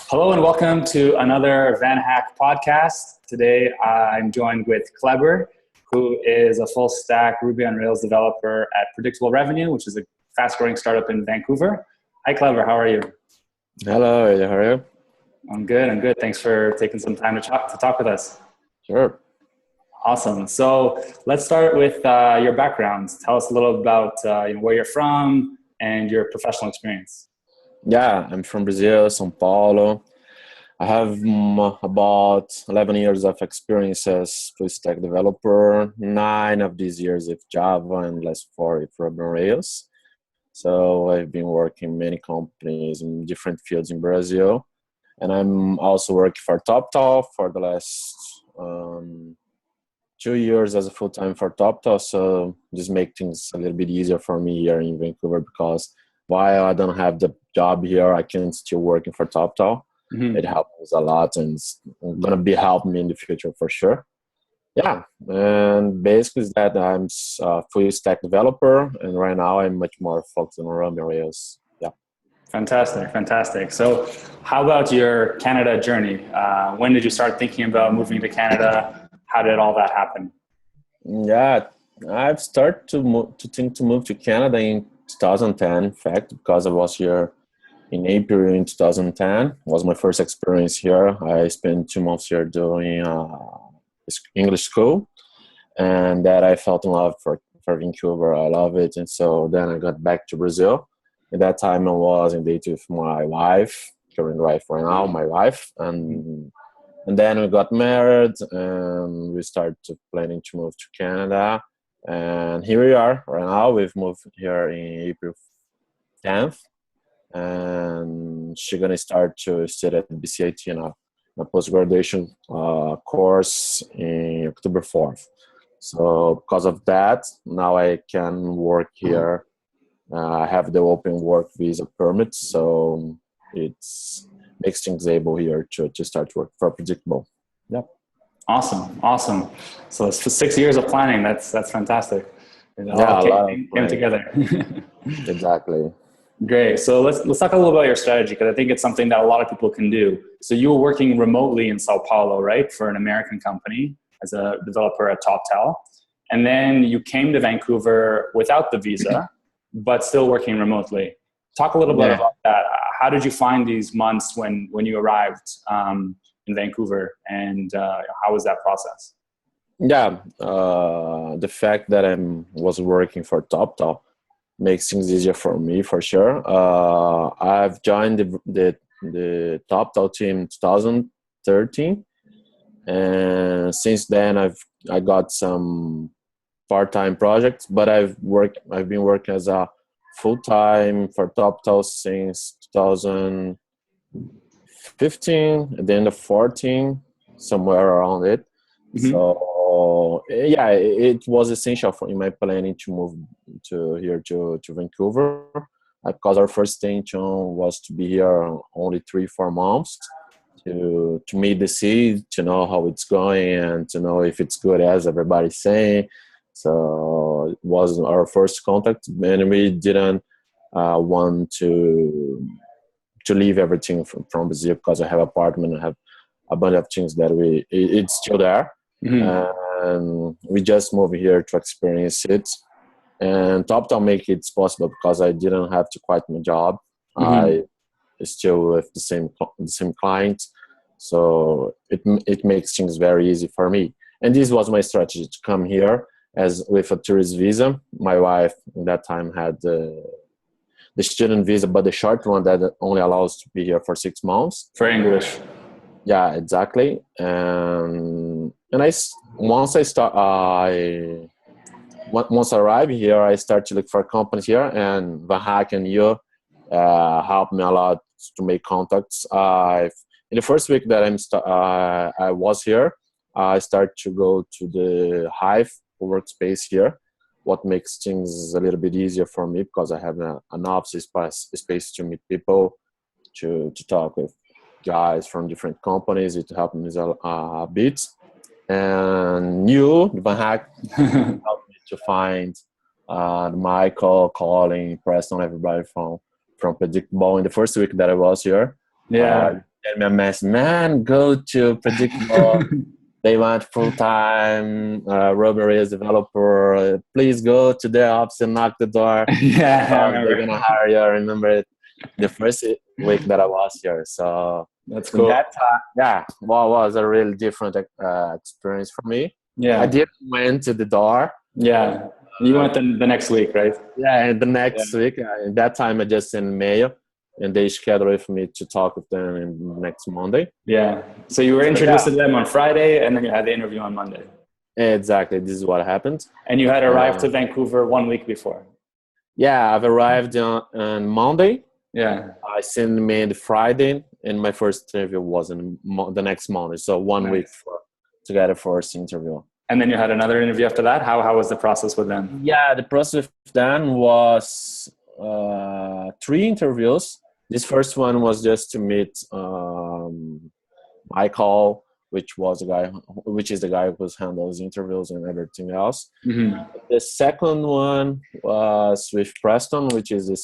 Hello and welcome to another VanHack podcast. Today I'm joined with Kleber, who is a full stack Ruby on Rails developer at Predictable Revenue, which is a fast growing startup in Vancouver. Hi Kleber, how are you? Hello, how are you? I'm good. Thanks for taking some time to talk with us. Sure. Awesome. So let's start with your background. Tell us a little about where you're from and your professional experience. Yeah, I'm from Brazil, São Paulo. I have about 11 years of experience as full stack developer, 9 of these years with Java and last 4 with Ruby on Rails. So I've been working in many companies in different fields in Brazil. And I'm also working for TopTal for the last 2 years as a full-time for TopTal. So this makes things a little bit easier for me here in Vancouver because while I don't have the job here, I can still working for TopTal. Mm-hmm. It helps a lot and it's going to be helping me in the future for sure. Yeah, and basically is that I'm a full stack developer, and right now I'm much more focused on Ruby on Rails. Yeah. Fantastic. So how about your Canada journey? When did you start thinking about moving to Canada? How did all that happen? Yeah, I've started to think to move to Canada in 2010, in fact, because I was here in April in 2010. It was my first experience here. I spent 2 months here doing English school, and that I felt in love for Vancouver. I love it. And so then I got back to Brazil. At that time I was in date with my wife, current wife right now, my wife. And then we got married and we started planning to move to Canada. And here we are right now. We've moved here in April 10th. And she's going to start to study at BCIT in a post-graduation course in October 4th. So because of that, now I can work here. I have the open work visa permit, so it makes things able here to start work for Predictable. Yep. Awesome. So it's for 6 years of planning. That's fantastic. It all came together. Exactly. Great. So let's talk a little about your strategy, because I think it's something that a lot of people can do. So you were working remotely in Sao Paulo, right, for an American company as a developer at TopTal. And then you came to Vancouver without the visa, but still working remotely. Talk a little bit about that. How did you find these months when you arrived in Vancouver, and how was that process? Yeah, the fact that I was working for TopTal makes things easier for me, for sure. I've joined the TopTal team in 2013, and since then I got some part-time projects, but I've been working as a full-time for TopTal since 2015, at the end of 14, somewhere around it. Mm-hmm. So yeah, it was essential in my planning to move to Vancouver, because our first intention was to be here only 3-4 months to meet the city, to know how it's going, and to know if it's good as everybody's saying. So it was our first contact, and we didn't want to leave everything from Brazil, because I have an apartment, I have a bunch of things that it's still there. Mm-hmm. And we just moved here to experience it. And TopTal make it possible because I didn't have to quit my job. Mm-hmm. I still with the same client, so it makes things very easy for me. And this was my strategy, to come here as with a tourist visa. My wife at that time had the student visa, but the short one that only allows to be here for 6 months. For English. Yeah, exactly. And once I arrive here, I start to look for companies here, and VanHack and you helped me a lot to make contacts. In the first week that I was here, I started to go to the Hive workspace here, what makes things a little bit easier for me, because I have an office space to meet people, to talk with guys from different companies. It helped me a bit. And you, VanHack, helped me to find Michael, Colin, Preston, everybody from Predictable in the first week that I was here. Yeah. sent me a message, man, go to Predictable. They want full-time Ruby Rails developer. Please go to their office and knock the door. Yeah, I They're remember. gonna hire you. I remember it the first week that I was here. So That's in cool. that time, yeah, well, was a really different experience for me. Yeah. I did went to the door. Yeah. You went the next week, right? Yeah, and the Yeah. next week, in that time, I just sent mail, and they scheduled with me to talk with them next Monday. Yeah. So you were So, introduced yeah, to them on Friday, and then you had the interview on Monday. exactly. This is what happened. And you had arrived Uh, to Vancouver 1 week before. yeah, I've arrived on Monday. Yeah. I sent mail Friday, and my first interview was the next Monday. So 1 week Nice. to get a first interview. And then you had another interview after that. How was the process with them? Yeah, the process then was 3 interviews. This first one was just to meet Michael, which is the guy who handles interviews and everything else. Mm-hmm. The second one was with Preston, which is the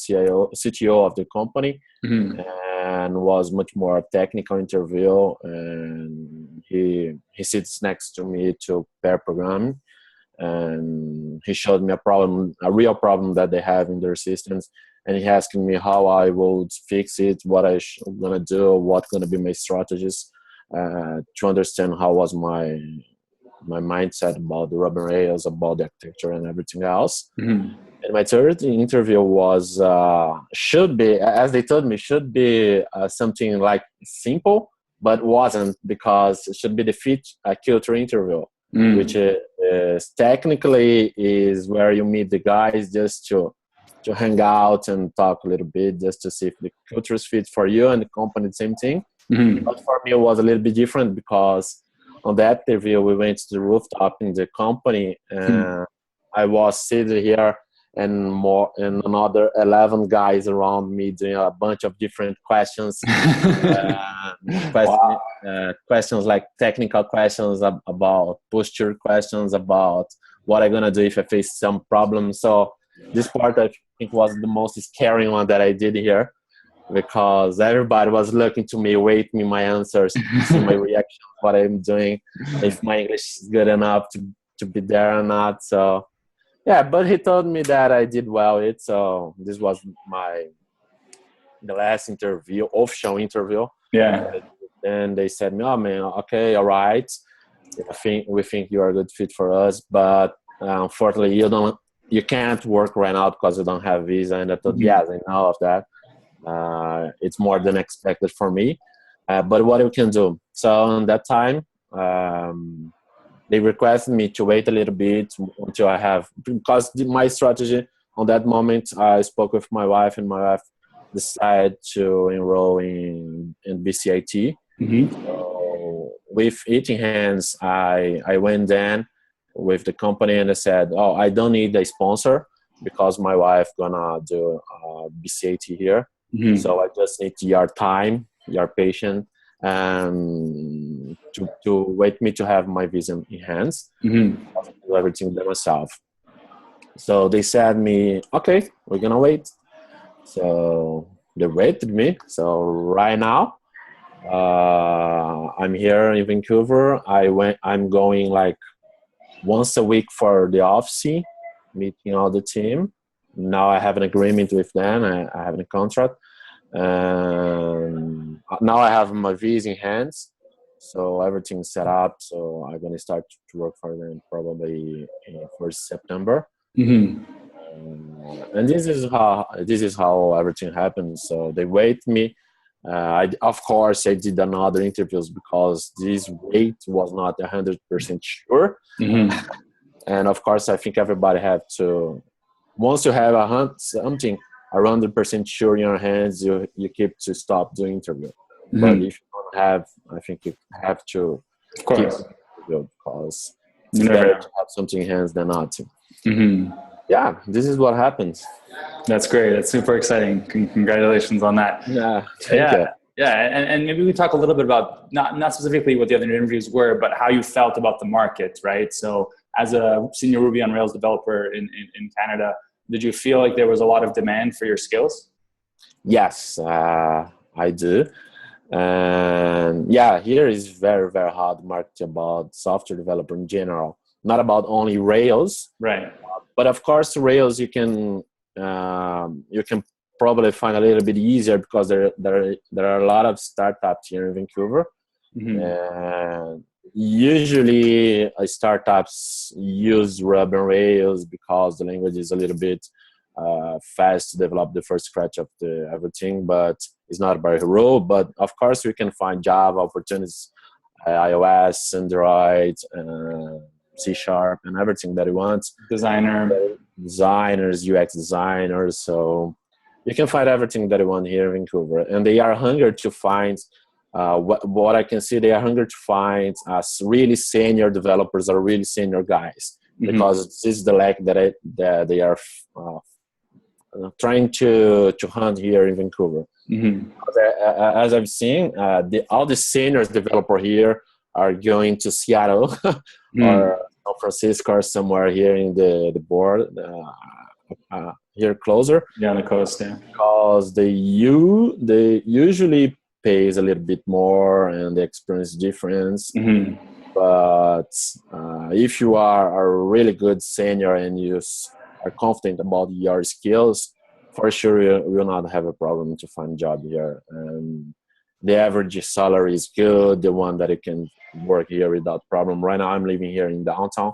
CTO of the company, Mm-hmm. and was much more technical interview. And he sits next to me to pair programming, and he showed me a real problem that they have in their systems, and he asking me how I would fix it, what I'm gonna do, what gonna be my strategies, to understand how was my mindset about the Ruby Rails, about the architecture and everything else. Mm-hmm. And my third interview was should be, as they told me, should be something like simple, but wasn't, because it should be the fit culture interview, which is technically is where you meet the guys just to hang out and talk a little bit, just to see if the culture is fit for you and the company, the same thing. Mm-hmm. But for me, it was a little bit different, because on that interview, we went to the rooftop in the company, and I was sitting here and another 11 guys around me doing a bunch of different questions. Wow. Questions like technical questions about posture, questions about what I'm going to do if I face some problems. So this part, I think, was the most scary one that I did here, because everybody was looking to me, waiting my answers, see my reaction, what I'm doing, if my English is good enough to be there or not. So yeah, but he told me that I did well it. So this was the last interview, official interview. Yeah. And they said me, oh man, okay, all right. We think you are a good fit for us, but unfortunately you can't work right now because you don't have visa. And I thought, yes, I know of that. It's more than expected for me, but what we can do? So in that time, they requested me to wait a little bit until I have, because my strategy on that moment, I spoke with my wife, and my wife decided to enroll in BCIT. Mm-hmm. So with 18 hands, I went then with the company, and I said, oh, I don't need a sponsor because my wife gonna do BCIT here. Mm-hmm. So I just need your time, your patience, and to wait me to have my visa in hands. Mm-hmm. I'll do everything by myself. So they said me, okay, we're gonna wait. So they waited me. So right now, I'm here in Vancouver. I'm going like once a week for the office, meeting all the team. Now I have an agreement with them. I have a contract. Now I have my visa in hands, so everything's set up. So I'm gonna start to work for them probably in 1st September. Mm-hmm. And this is how everything happens. So they wait me. Of course, I did another interviews because this wait was not 100% sure. Mm-hmm. And of course, I think everybody have to. Once you have something 100% sure in your hands, you keep to stop doing interview. Mm-hmm. But if you don't have, I think you have to Of course. keep interview, because You it's never better know. to have something in hands than not. Mm-hmm. Yeah, this is what happens. That's great. That's super exciting. Congratulations on that. Yeah, thank you. Yeah, and maybe we talk a little bit about not specifically what the other interviews were, but how you felt about the market, right? So as a senior Ruby on Rails developer in Canada, did you feel like there was a lot of demand for your skills? Yes, I do. And yeah, here is very, very hard market about software developer in general, not about only Rails, Right. but of course Rails you can probably find a little bit easier because there are a lot of startups here in Vancouver. And usually startups use Ruby on Rails because the language is a little bit fast to develop the first scratch of the everything, but it's not very raw. But of course we can find Java opportunities, iOS, Android, C Sharp, and everything that you want. Designers, UX designers. So you can find everything that you want here in Vancouver, and they are hungry to find. What I can see, they are hungry to find really senior developers or really senior guys, because this is the lack that they are trying to hunt here in Vancouver. As I've seen, all the senior developer here are going to Seattle or San Francisco or somewhere here in the board, here closer. Yeah, on the coast, yeah. Because they usually pays a little bit more and the experience difference. But if you are a really good senior and you are confident about your skills, for sure you will not have a problem to find a job here. And the average salary is good, the one that you can work here without problem. Right now I'm living here in downtown,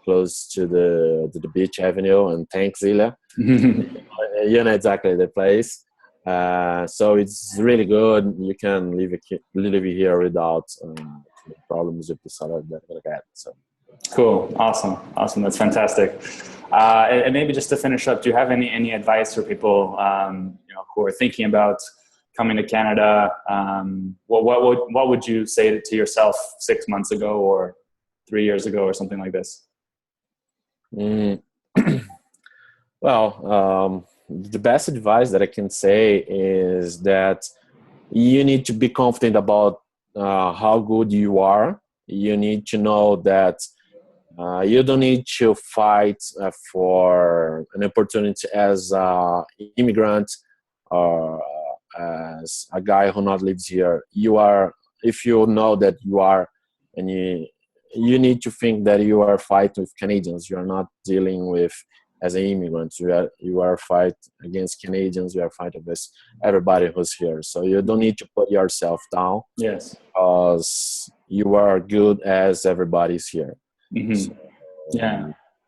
close to the beach avenue, and thanks Ilya. You know exactly the place. So it's really good. You can live here without problems with the salary that you get. So cool, awesome. That's fantastic. And maybe just to finish up, do you have any advice for people who are thinking about coming to Canada? What would you say to yourself 6 months ago or 3 years ago or something like this? Well, the best advice that I can say is that you need to be confident about how good you are. You need to know that you don't need to fight for an opportunity as an immigrant or as a guy who not lives here. If you know that you are, and you need to think that you are fighting with Canadians. You are not dealing with as an immigrant. You are fight against Canadians. You are fighting with everybody who's here. So you don't need to put yourself down. Yes, because you are good as everybody's here. So,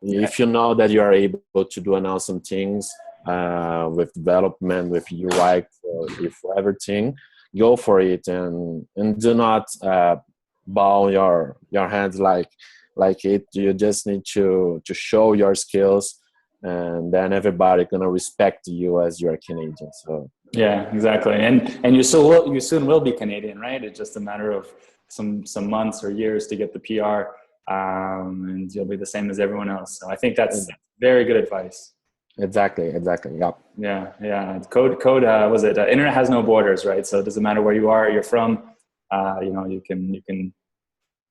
if you know that you are able to do awesome things with development, with UI, with everything, go for it, and do not bow your hands like it. You just need to show your skills, and then everybody gonna respect you as you're Canadian. So yeah, exactly. And you soon will be Canadian, right? It's just a matter of some months or years to get the PR, and you'll be the same as everyone else. So I think that's very good advice. Exactly. Yeah. Code. Was it? Internet has no borders, right? So it doesn't matter where you are, you're from. You can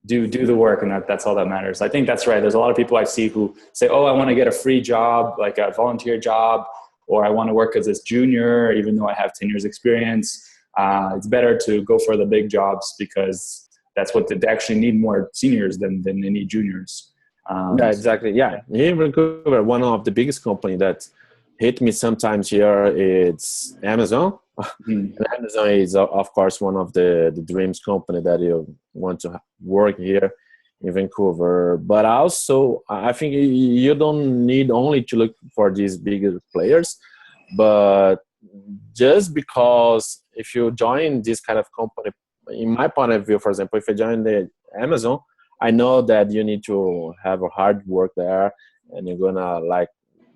do the work, and that's all that matters. I think that's right. There's a lot of people I see who say, "Oh, I want to get a free job, like a volunteer job, or I want to work as this junior, even though I have 10 years experience." It's better to go for the big jobs because that's what they actually need more seniors than they need juniors. Yeah, exactly. Yeah. Here in Vancouver, one of the biggest company that hit me sometimes here, it's Amazon. And Amazon is, of course, one of the dreams company that you want to work here in Vancouver. But also, I think you don't need only to look for these bigger players, but just because if you join this kind of company, in my point of view, for example, if I join the Amazon, I know that you need to have a hard work there, and you're gonna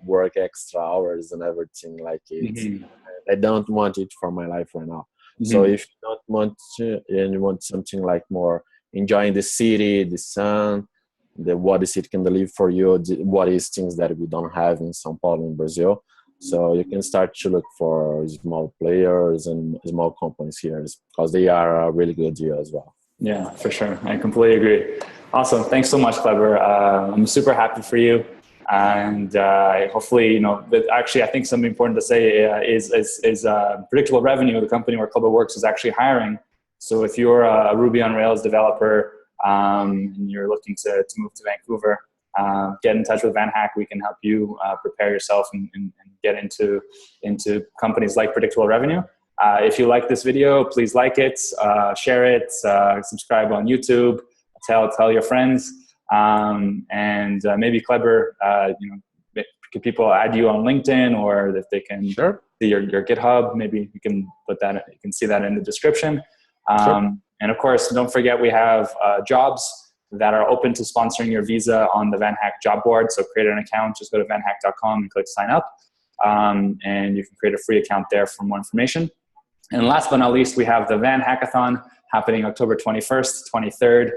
work extra hours and everything like it. I don't want it for my life right now. So if you don't want to, and you want something like more enjoying the city, the sun, what the city can deliver for you, what is things that we don't have in São Paulo and Brazil. So you can start to look for small players and small companies here because they are a really good deal as well. Yeah, for sure. I completely agree. Awesome. Thanks so much, Kleber. I'm super happy for you. And hopefully, but actually, I think something important to say is predictable revenue. The company where Kleber works is actually hiring So if you're a Ruby on Rails developer and you're looking to move to Vancouver, get in touch with VanHack. We can help you prepare yourself and get into companies like Predictable Revenue. If you like this video, please like it, share it, subscribe on YouTube, tell your friends, and maybe Kleber, can people add you on LinkedIn, or if they can Sure. see your GitHub, maybe you can put that, you can see that in the description. Sure. And of course, don't forget we have jobs that are open to sponsoring your visa on the VanHack job board. So create an account, just go to vanhack.com and click sign up. And you can create a free account there for more information. And last but not least, we have the Van Hackathon happening October 21st, 23rd,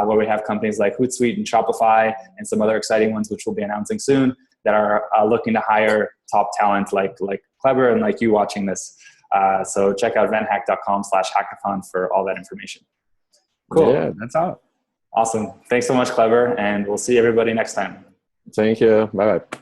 where we have companies like Hootsuite and Shopify and some other exciting ones, which we'll be announcing soon, that are looking to hire top talent like Kleber and like you watching this. So check out vanhack.com/hackathon for all that information. Cool. Yeah, that's all. Awesome. Thanks so much, Kleber. And we'll see everybody next time. Thank you. Bye-bye.